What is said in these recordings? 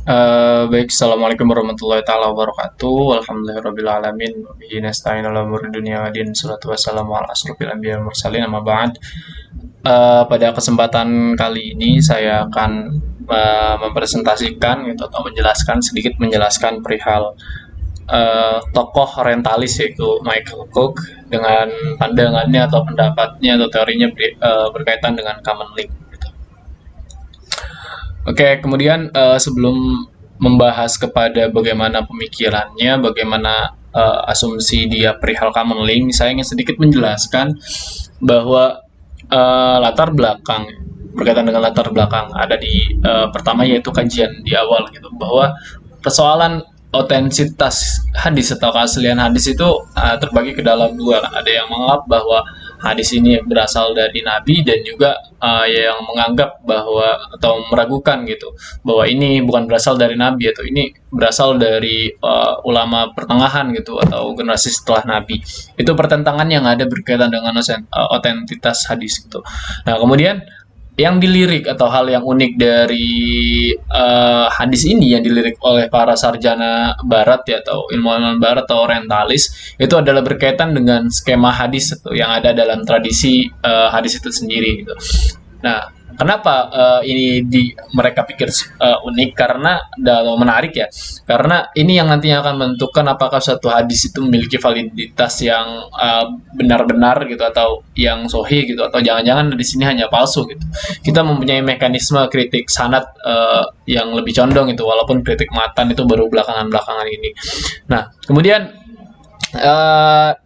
Baik, Assalamualaikum warahmatullahi taala wabarakatuh. Alhamdulillahirrabbilalamin. Wabihi nasta'in ala umuri dunia wa din. Salatu wassalamu ala asrofil anbiya wal mursalin amma ba'd. Pada kesempatan kali ini saya akan mempresentasikan gitu, atau sedikit menjelaskan perihal tokoh orientalis yaitu Michael Cook dengan pandangannya atau pendapatnya atau teorinya berkaitan dengan common link. Oke, kemudian sebelum membahas kepada bagaimana pemikirannya, bagaimana asumsi dia perihal common link, saya ingin sedikit menjelaskan bahwa latar belakang berkaitan dengan latar belakang ada di pertama, yaitu kajian di awal gitu, bahwa persoalan otentitas hadis atau keaslian hadis itu terbagi ke dalam dua kan. Ada yang menganggap bahwa hadis ini berasal dari Nabi, dan juga yang menganggap bahwa atau meragukan gitu bahwa ini bukan berasal dari Nabi, atau ini berasal dari ulama pertengahan gitu atau generasi setelah Nabi. Itu pertentangan yang ada berkaitan dengan otentitas hadis gitu. Nah, kemudian yang dilirik atau hal yang unik dari hadis ini yang dilirik oleh para sarjana barat ya, atau ilmuwan barat atau orientalis, itu adalah berkaitan dengan skema hadis yang ada dalam tradisi hadis itu sendiri gitu. Nah, kenapa mereka pikir unik? Karena menarik ya. Karena ini yang nantinya akan menentukan apakah suatu hadis itu memiliki validitas yang benar-benar gitu, atau yang sahih gitu, atau jangan-jangan di sini hanya palsu gitu. Kita mempunyai mekanisme kritik sanad yang lebih condong itu, walaupun kritik matan itu baru belakangan-belakangan ini. Nah, kemudian uh,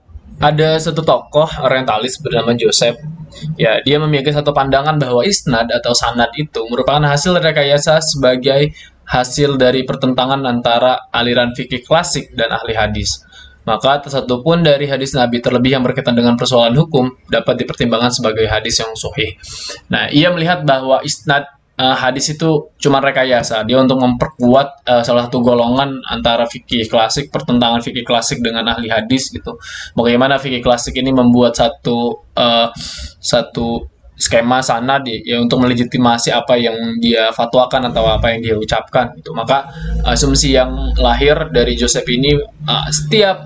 ada satu tokoh orientalis bernama Joseph. Ya, dia memiliki satu pandangan bahwa isnad atau sanad itu merupakan hasil rekayasa sebagai hasil dari pertentangan antara aliran fikih klasik dan ahli hadis. Maka satu pun dari hadis Nabi, terlebih yang berkaitan dengan persoalan hukum, dapat dipertimbangkan sebagai hadis yang sahih. Nah, ia melihat bahwa isnad hadis itu cuma rekayasa. Dia untuk memperkuat salah satu golongan antara fikih klasik, pertentangan fikih klasik dengan ahli hadis gitu. Bagaimana fikih klasik ini membuat satu skema sanad ya untuk melegitimasi apa yang dia fatwakan atau apa yang dia ucapkan gitu. Maka asumsi yang lahir dari Joseph ini, setiap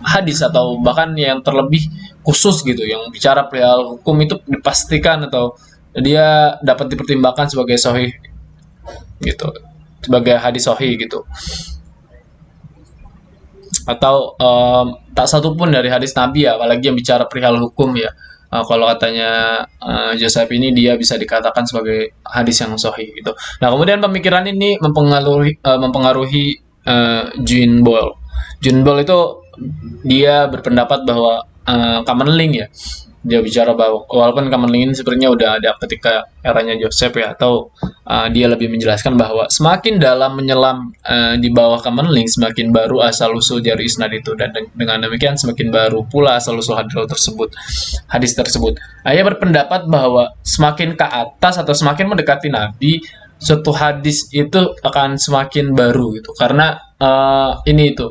hadis atau bahkan yang terlebih khusus gitu yang bicara perihal hukum itu dipastikan atau dia dapat dipertimbangkan sebagai sahih gitu, sebagai hadis sahih gitu, atau tak satu pun dari hadis Nabi ya, apalagi yang bicara perihal hukum ya. Kalau katanya Joseph ini, dia bisa dikatakan sebagai hadis yang sahih gitu. Nah, kemudian pemikiran ini mempengaruhi Jean Boyle. Jean Boyle itu dia berpendapat bahwa common link ya, dia bicara bahwa walaupun common link ini sebenarnya udah ada ketika eranya Joseph ya, atau dia lebih menjelaskan bahwa semakin dalam menyelam di bawah common link, semakin baru asal usul dari isnad itu, dan dengan demikian semakin baru pula asal usul hadis tersebut. Ia berpendapat bahwa semakin ke atas atau semakin mendekati Nabi, suatu hadis itu akan semakin baru gitu, karena ini itu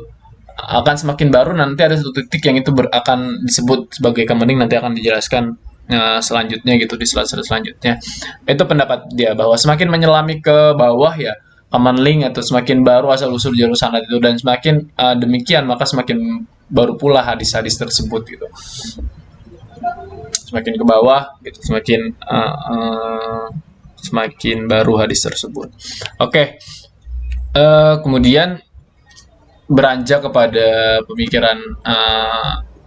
akan semakin baru. Nanti ada satu titik yang itu akan disebut sebagai kemening, nanti akan dijelaskan selanjutnya gitu di slide selanjutnya. Itu pendapat dia bahwa semakin menyelami ke bawah ya common link, atau semakin baru asal usul jalur sanad itu, dan semakin demikian maka semakin baru pula hadis-hadis tersebut gitu. Semakin ke bawah gitu, semakin baru hadis tersebut. Oke. Kemudian beranjak kepada pemikiran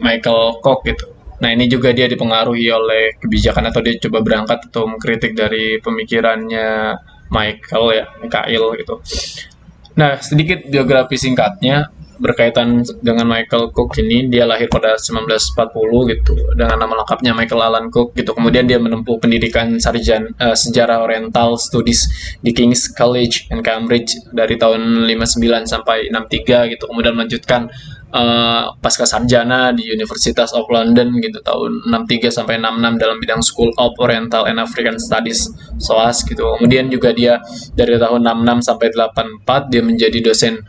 Michael Cook gitu. Nah, ini juga dia dipengaruhi oleh kebijakan, atau dia coba berangkat atau mengkritik dari pemikirannya Michael gitu. Nah, sedikit biografi singkatnya berkaitan dengan Michael Cook ini. Dia lahir pada 1940 gitu dengan nama lengkapnya Michael Alan Cook gitu. Kemudian dia menempuh pendidikan sejarah Oriental Studies di King's College in Cambridge dari tahun 59 sampai 63 gitu. Kemudian melanjutkan pasca sarjana di University of London gitu tahun 63 sampai 66 dalam bidang School of Oriental and African Studies SOAS gitu. Kemudian juga dia dari tahun 66 sampai 84 dia menjadi dosen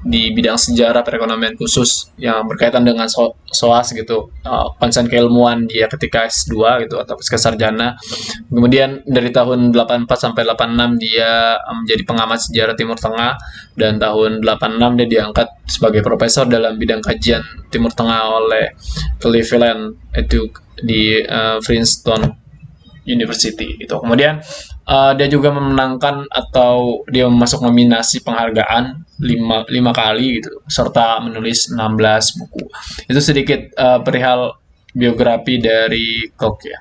di bidang sejarah perekonomian khusus yang berkaitan dengan SOAS gitu, konsen keilmuan dia ketika S2 gitu atau pasca sarjana. Kemudian dari tahun 84 sampai 86 dia menjadi pengamat sejarah Timur Tengah, dan tahun 86 dia diangkat sebagai profesor dalam bidang kajian Timur Tengah oleh Cleveland itu di Princeton University itu. Kemudian dia juga memenangkan atau dia masuk nominasi penghargaan 5 kali gitu, serta menulis 16 buku. Itu sedikit perihal biografi dari Koch ya.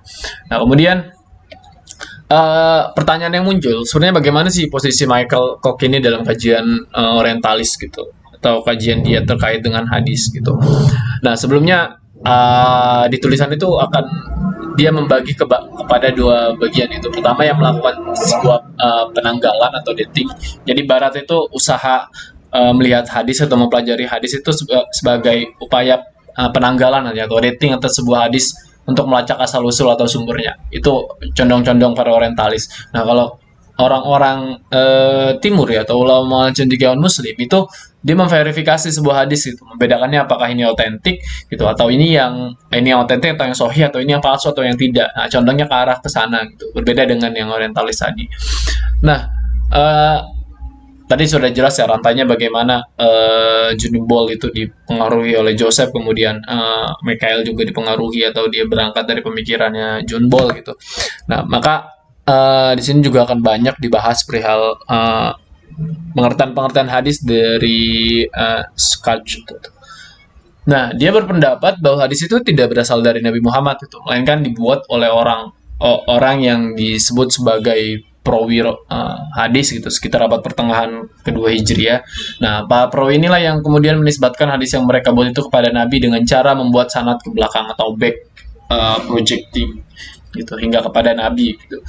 Nah, kemudian pertanyaan yang muncul sebenarnya bagaimana sih posisi Michael Koch ini dalam kajian orientalis gitu, atau kajian dia terkait dengan hadis gitu. Nah, sebelumnya di tulisan itu akan dia membagi kepada 2 bagian itu. Pertama yang melakukan sebuah penanggalan atau dating. Jadi Barat itu usaha melihat hadis atau mempelajari hadis itu sebagai upaya penanggalan atau dating atas sebuah hadis untuk melacak asal usul atau sumbernya. Itu condong-condong para orientalis. Nah, kalau orang-orang timur ya, atau ulama cendekiawan muslim itu dia memverifikasi sebuah hadis itu, membedakannya apakah ini otentik gitu, atau ini yang otentik atau yang sahih, atau ini yang palsu atau yang tidak. Nah, condongnya ke arah ke sana gitu, berbeda dengan yang orientalis tadi. Nah, tadi sudah jelas ya rantainya bagaimana John Ball itu dipengaruhi oleh Joseph, kemudian Michael juga dipengaruhi atau dia berangkat dari pemikirannya John Ball gitu. Nah, maka di sini juga akan banyak dibahas perihal pengertian hadis dari Skach. Nah, dia berpendapat bahwa hadis itu tidak berasal dari Nabi Muhammad itu, melainkan dibuat oleh orang yang disebut sebagai perawi hadis gitu, sekitar abad pertengahan kedua Hijriah. Nah, para perawi inilah yang kemudian menisbatkan hadis yang mereka buat itu kepada Nabi dengan cara membuat sanad ke belakang atau back projecting gitu hingga kepada Nabi gitu.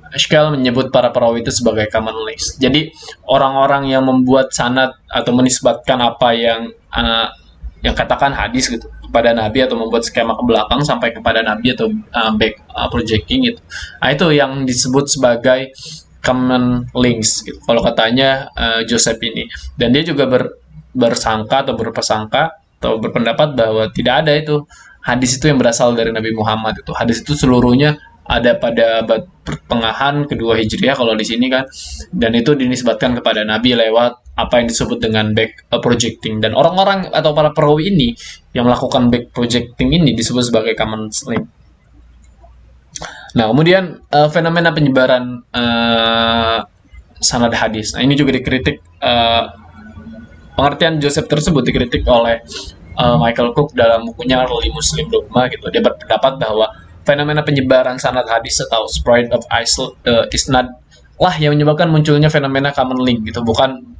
Ashkel menyebut para perawi itu sebagai common links. Jadi orang-orang yang membuat sanad atau menisbatkan apa yang katakan hadis gitu kepada Nabi, atau membuat skema ke belakang sampai kepada Nabi, atau back projecting gitu. Nah, itu yang disebut sebagai common links gitu, kalau katanya Joseph ini. Dan dia juga bersangka atau berprasangka atau berpendapat bahwa tidak ada itu hadis itu yang berasal dari Nabi Muhammad itu. Hadis itu seluruhnya ada pada abad pertengahan kedua Hijriah kalau di sini kan, dan itu dinisbatkan kepada Nabi lewat apa yang disebut dengan back projecting. Dan orang-orang atau para perawi ini yang melakukan back projecting ini disebut sebagai common link. Nah, kemudian fenomena penyebaran sanad hadis. Nah, ini juga dikritik, pengertian Joseph tersebut dikritik oleh Michael Cook dalam bukunya Early Muslim Dogma gitu. Dia berpendapat bahwa fenomena penyebaran sanad hadis atau spread of isnad lah yang menyebabkan munculnya fenomena common link gitu, bukan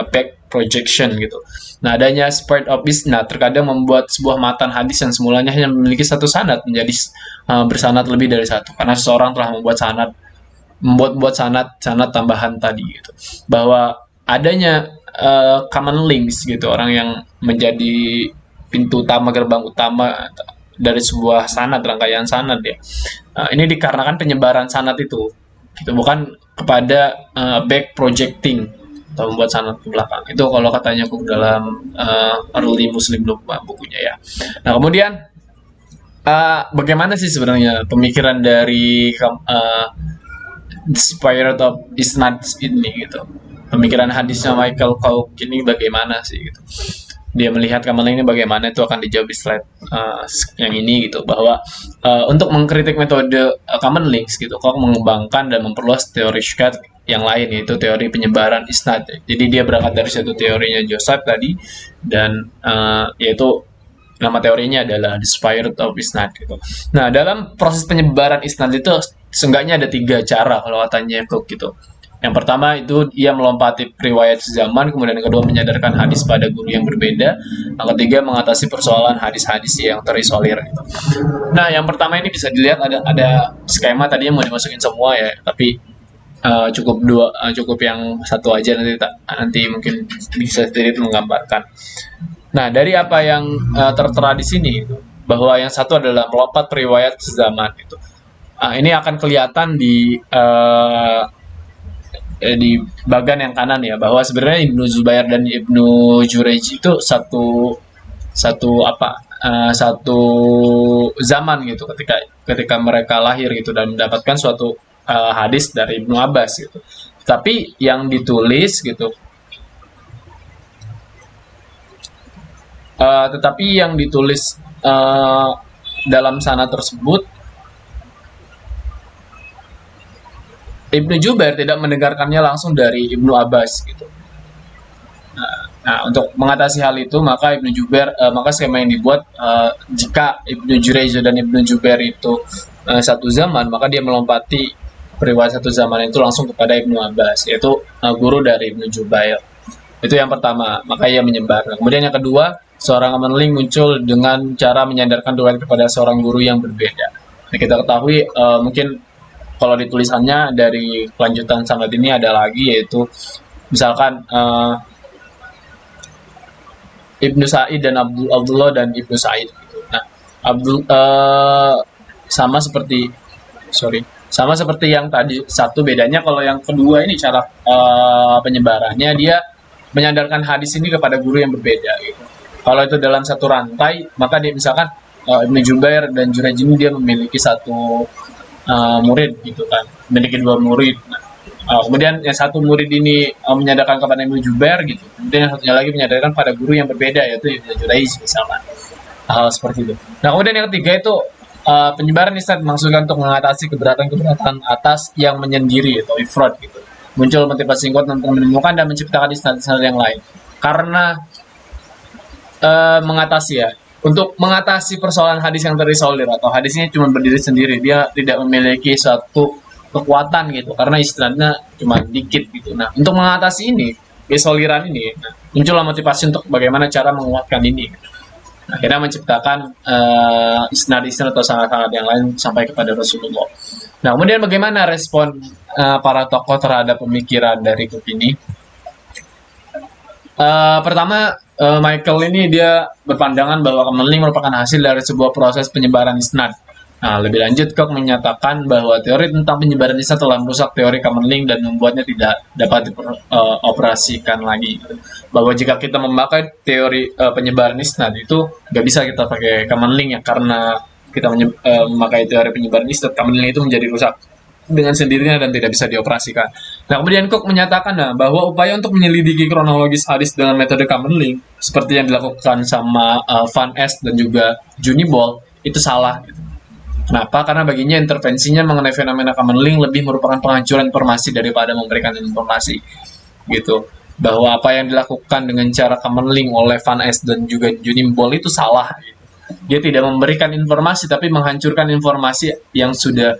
back projection gitu. Nah, adanya spread of isnad terkadang membuat sebuah matan hadis yang semulanya hanya memiliki satu sanad menjadi bersanad lebih dari satu, karena seseorang telah membuat sanad tambahan tadi gitu. Bahwa adanya common links gitu, orang yang menjadi pintu utama, gerbang utama dari sebuah sanad, rangkaian sanad ya. Ini dikarenakan penyebaran sanad itu, gitu, bukan kepada back projecting atau membuat sanad ke belakang. Itu kalau katanya aku dalam Early Muslim Dogma bukunya ya. Nah, kemudian bagaimana sih sebenarnya pemikiran dari The Spirit of Isnad ini gitu? Pemikiran hadisnya Michael Cook ini bagaimana sih gitu? Dia melihat common link ini bagaimana, itu akan dijawab di slide yang ini gitu, bahwa untuk mengkritik metode common links gitu, Koch mengembangkan dan memperluas teori Scott yang lain, yaitu teori penyebaran isnad. Jadi dia berangkat dari satu teorinya Joseph tadi, dan yaitu nama teorinya adalah The Spirit of Isnad gitu. Nah, dalam proses penyebaran isnad itu seenggaknya ada 3 cara kalau katanya Cook gitu. Yang pertama itu ia melompati riwayat zaman, kemudian yang kedua menyadarkan hadis pada guru yang berbeda, yang ketiga mengatasi persoalan hadis-hadis yang terisolir. Gitu. Nah, yang pertama ini bisa dilihat ada skema tadinya mau dimasukin semua ya, tapi cukup yang satu aja, nanti mungkin bisa sedikit menggambarkan. Nah, dari apa yang tertera di sini itu, bahwa yang satu adalah melompat riwayat zaman itu. Ini akan kelihatan di di bagian yang kanan ya, bahwa sebenarnya Ibnu Zubair dan Ibnu Jurayj itu satu satu apa satu zaman gitu, ketika ketika mereka lahir gitu dan mendapatkan suatu hadis dari Ibnu Abbas gitu. Tapi yang ditulis gitu, tetapi yang ditulis dalam sanad tersebut, Ibnu Jubair tidak mendengarkannya langsung dari Ibnu Abbas gitu. Nah, untuk mengatasi hal itu, maka Ibnu Jubair, maka skema yang dibuat, jika Ibnu Jurayj dan Ibnu Jubair itu satu zaman, maka dia melompati periwayat satu zaman itu langsung kepada Ibnu Abbas, yaitu guru dari Ibnu Jubair. Itu yang pertama, maka ia menyebar. Nah, kemudian yang kedua, seorang amaling muncul dengan cara menyandarkan riwayat kepada seorang guru yang berbeda. Nah, kita ketahui mungkin kalau di tulisannya dari kelanjutan sanad ini ada lagi, yaitu misalkan Ibnu Sa'id dan Abdullah dan Ibnu Sa'id gitu. Nah, Abdul sama seperti sama seperti yang tadi, satu bedanya kalau yang kedua ini cara penyebarannya, dia menyandarkan hadis ini kepada guru yang berbeda gitu. Kalau itu dalam satu rantai, maka dia misalkan Ibnu Jubair dan Jurayj ini dia memiliki satu murid gitu kan, memiliki dua murid. Nah, kemudian yang satu murid ini menyadarkan kepada Ibnu Jubair gitu, kemudian yang satunya lagi menyadarkan pada guru yang berbeda, yaitu Ibnu Jurayj misalkan, hal seperti itu. Nah, kemudian yang ketiga itu penyebaran isnad dimaksudkan untuk mengatasi keberatan-keberatan atas yang menyendiri atau ifrad gitu. Muncul motivasi kuat untuk menemukan dan menciptakan isnad-isnad yang lain. Karena mengatasi ya, untuk mengatasi persoalan hadis yang terisolir atau hadisnya cuma berdiri sendiri, dia tidak memiliki suatu kekuatan gitu, karena istilahnya cuma dikit gitu. Nah, untuk mengatasi ini, isoliran ini, nah, muncullah motivasi untuk bagaimana cara menguatkan ini. Nah, akhirnya menciptakan isnad-isnad atau sanad-sanad yang lain sampai kepada Rasulullah. Nah, kemudian bagaimana respon para tokoh terhadap pemikiran dari grup ini? Pertama, Michael ini dia berpandangan bahwa kemenling merupakan hasil dari sebuah proses penyebaran isnad. Nah, lebih lanjut, Koch menyatakan bahwa teori tentang penyebaran isnad telah merusak teori kemenling dan membuatnya tidak dapat dioperasikan lagi. Bahwa jika kita memakai teori penyebaran isnad itu nggak bisa kita pakai kemenling ya, karena kita memakai teori penyebaran isnad, kemenling itu menjadi rusak dengan sendirinya dan tidak bisa dioperasikan. Nah, kemudian Cook menyatakan bahwa upaya untuk menyelidiki kronologis hadis dengan metode Kamerling seperti yang dilakukan sama Van Es dan juga Junibol itu salah. Kenapa? Karena baginya intervensinya mengenai fenomena Kamerling lebih merupakan penghancuran informasi daripada memberikan informasi. Gitu. Bahwa apa yang dilakukan dengan cara Kamerling oleh Van Es dan juga Junibol itu salah. Gitu. Dia tidak memberikan informasi tapi menghancurkan informasi yang sudah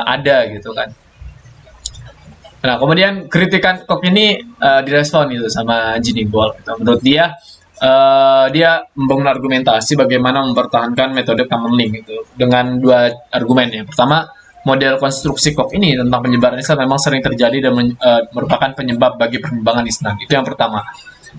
ada gitu kan. Nah, kemudian kritikan Cook ini direspon gitu sama Junibol. Gitu. Menurut dia, dia membangun argumentasi bagaimana mempertahankan metode Kamerling gitu dengan dua argumen ya. Pertama, model konstruksi Cook ini tentang penyebaran isnad memang sering terjadi dan merupakan penyebab bagi perkembangan isnad. Itu yang pertama.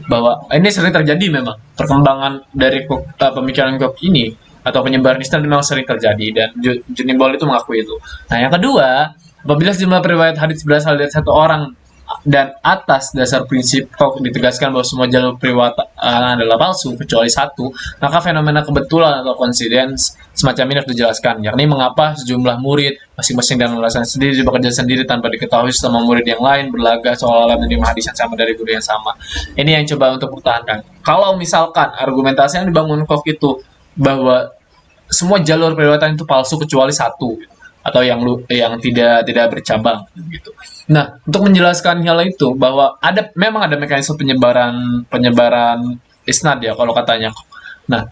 Bahwa ini sering terjadi memang perkembangan dari pemikiran Cook ini atau penyebaran isnad memang sering terjadi dan Junibol itu mengakui itu. Nah, yang kedua, apabila sejumlah riwayat hadis berasal dari satu orang dan atas dasar prinsip Cook ditegaskan bahwa semua jalur periwayat adalah palsu kecuali satu, maka fenomena kebetulan atau coincidence semacam ini harus dijelaskan, yakni mengapa sejumlah murid masing-masing dengan alasan sendiri bekerja sendiri tanpa diketahui sama murid yang lain berlagak seolah-olah menerima hadis yang sama dari guru yang sama. Ini yang coba untuk pertahankan. Kalau misalkan argumentasi yang dibangun Cook itu bahwa semua jalur periwayatan itu palsu kecuali satu atau yang tidak bercabang gitu. Nah, untuk menjelaskan hal itu bahwa memang ada mekanisme penyebaran isnad ya kalau katanya. Nah,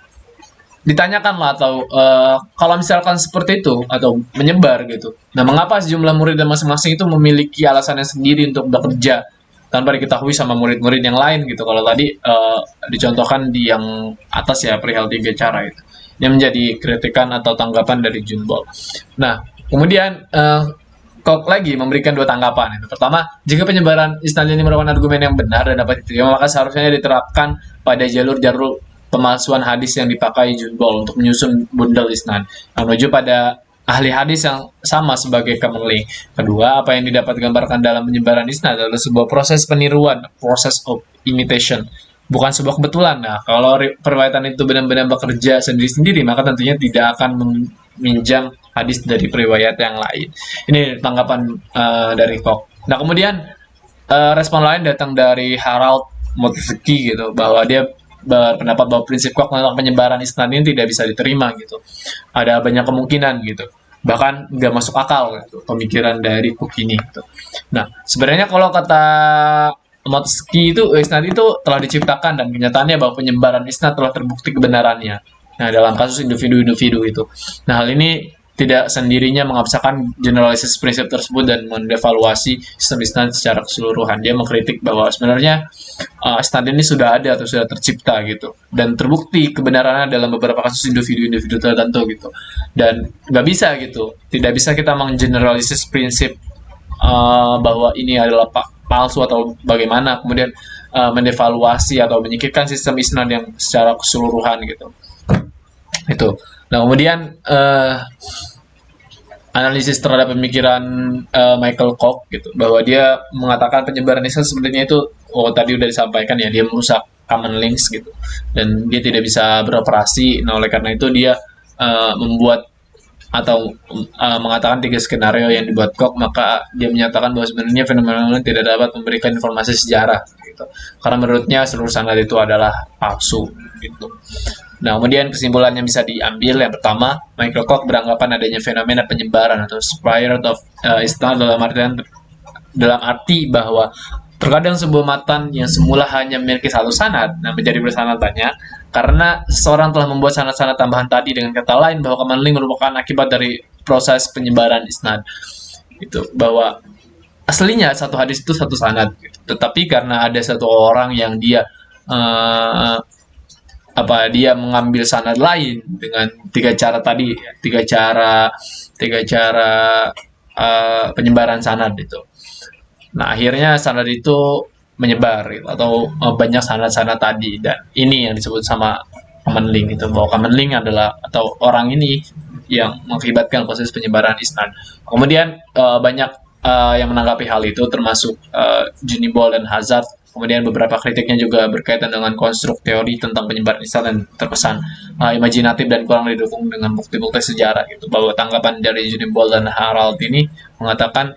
ditanyakanlah atau kalau misalkan seperti itu atau menyebar gitu. Nah, mengapa sejumlah murid dan masing-masing itu memiliki alasannya sendiri untuk bekerja tanpa diketahui sama murid-murid yang lain gitu. Kalau tadi dicontohkan di yang atas ya, perihal 3 cara itu. Yang menjadi kritikan atau tanggapan dari Junibol. Nah, kemudian Cook lagi memberikan 2 tanggapan. Pertama, jika penyebaran isnad ini merupakan argumen yang benar dan dapat diterima, maka seharusnya diterapkan pada jalur-jalur pemalsuan hadis yang dipakai Junibol untuk menyusun bundel isnad. Menuju pada ahli hadis yang sama sebagai Kamerling. Kedua, apa yang didapat gambarkan dalam penyebaran isnad adalah sebuah proses peniruan, process of imitation, bukan sebuah kebetulan. Nah, kalau periwayatan itu benar-benar bekerja sendiri-sendiri, maka tentunya tidak akan meminjam hadis dari periwayat yang lain. Ini tanggapan dari Kok. Nah, kemudian respon lain datang dari Harald Motteveke gitu, bahwa dia berpendapat bahwa prinsip Kok tentang penyebaran isnad ini tidak bisa diterima gitu. Ada banyak kemungkinan gitu, bahkan nggak masuk akal gitu, pemikiran dari Kok ini gitu. Nah, sebenarnya kalau kata Motteveke itu isnad itu telah diciptakan dan kenyataannya bahwa penyebaran isnad telah terbukti kebenarannya. Nah, dalam kasus individu-individu itu. Nah, hal ini tidak sendirinya mengabsahkan generalisis prinsip tersebut dan mendevaluasi sistem isnad secara keseluruhan. Dia mengkritik bahwa sebenarnya isnad ini sudah ada atau sudah tercipta gitu, dan terbukti kebenarannya dalam beberapa kasus individu-individu tertentu gitu. Dan nggak bisa gitu, tidak bisa kita menggeneralisis prinsip bahwa ini adalah palsu atau bagaimana, kemudian mendevaluasi atau menyingkirkan sistem isnad yang secara keseluruhan gitu. Itu. Nah, kemudian analisis terhadap pemikiran Michael Koch gitu, bahwa dia mengatakan penyebaran isnad sebenarnya itu, tadi udah disampaikan ya, dia merusak common links gitu, dan dia tidak bisa beroperasi. Nah, oleh karena itu dia membuat atau mengatakan 3 skenario yang dibuat Koch, maka dia menyatakan bahwa sebenarnya fenomena ini tidak dapat memberikan informasi sejarah gitu, karena menurutnya seluruh sanad itu adalah palsu gitu. Nah, kemudian kesimpulan yang bisa diambil, yang pertama, Michael Koch beranggapan adanya fenomena penyebaran atau spread of isnad dalam arti bahwa terkadang sebuah matan yang semula hanya memiliki satu sanad, nah menjadi bersanad banyak, karena seseorang telah membuat sanad-sanad tambahan tadi. Dengan kata lain, bahwa common link merupakan akibat dari proses penyebaran isnad. Itu bahwa aslinya satu hadis itu satu sanad, gitu. Tetapi karena ada satu orang yang dia dia mengambil sanad lain dengan 3 cara tadi, 3 cara penyebaran sanad itu. Nah, akhirnya sanad itu menyebar gitu, atau banyak sanad-sanad tadi, dan ini yang disebut sama common link itu, bahwa common link adalah atau orang ini yang mengakibatkan proses penyebaran isnad. Kemudian banyak yang menanggapi hal itu, termasuk Junibol dan Hazard. Kemudian beberapa kritiknya juga berkaitan dengan konstruk teori tentang penyebaran isnad dan terkesan imajinatif dan kurang didukung dengan bukti-bukti sejarah gitu, bahwa tanggapan dari Junibol dan Harald ini mengatakan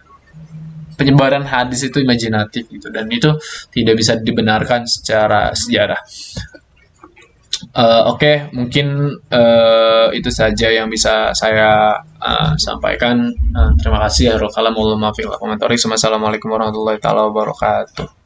penyebaran hadis itu imajinatif gitu, dan itu tidak bisa dibenarkan secara sejarah. Oke, mungkin itu saja yang bisa saya sampaikan. Terima kasih. Assalamualaikum warahmatullahi wabarakatuh.